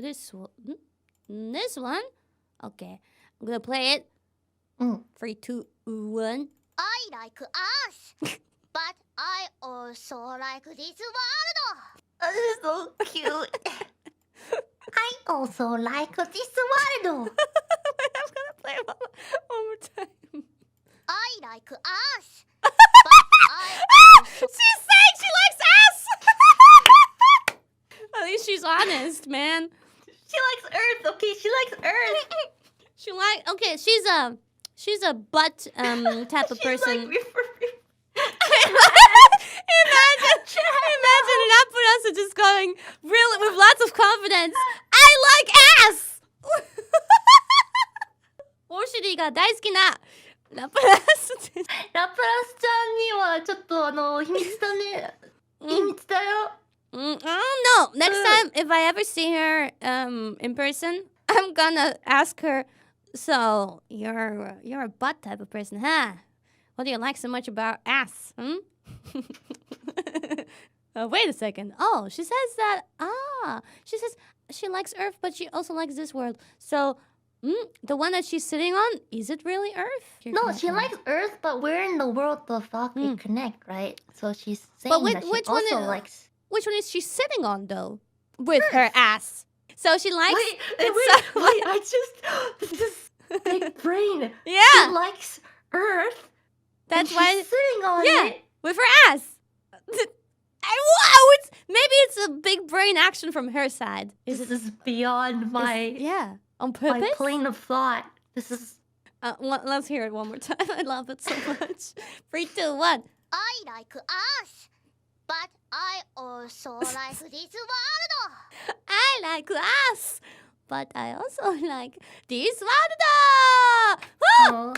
This one. This one? Okay. I'm gonna play it. 3, 2, 1. I like us, but I also like this world. This is so cute. I also like this world. I'm gonna play it one more time. I like us, but I also... She's saying she likes us! At least she's honest, man. She likes Earth. Okay, she likes Earth. Okay, she's a butt type of person. Imagine Laplace just going really with lots of confidence. I like ass. お尻が大好きなラプラスです。ラプラスちゃんにはちょっと秘密だね。秘密だよ。I don't know. Next time, if I ever see her in person, I'm gonna ask her. So you're a butt type of person, huh? What do you like so much about ass? Wait a second. Oh, she says that. She says she likes Earth, but she also likes this world. So, the one that she's sitting on, is it really Earth? No, she likes Earth, but we're in the world of VALKYRIE Connect, right? So she's saying that she also likes. Which one is she sitting on though? With her ass. So she likes. Wait! I just this big brain. Yeah. She likes Earth. That's and why she's sitting on it. With her ass. Wow! Maybe it's a big brain action from her side. This is beyond my on purpose. my plane of thought. This is. Let's hear it one more time. I love it so much. 3, 2, 1. I like us, but I also like this world. I like us, but I also like this world. Woo!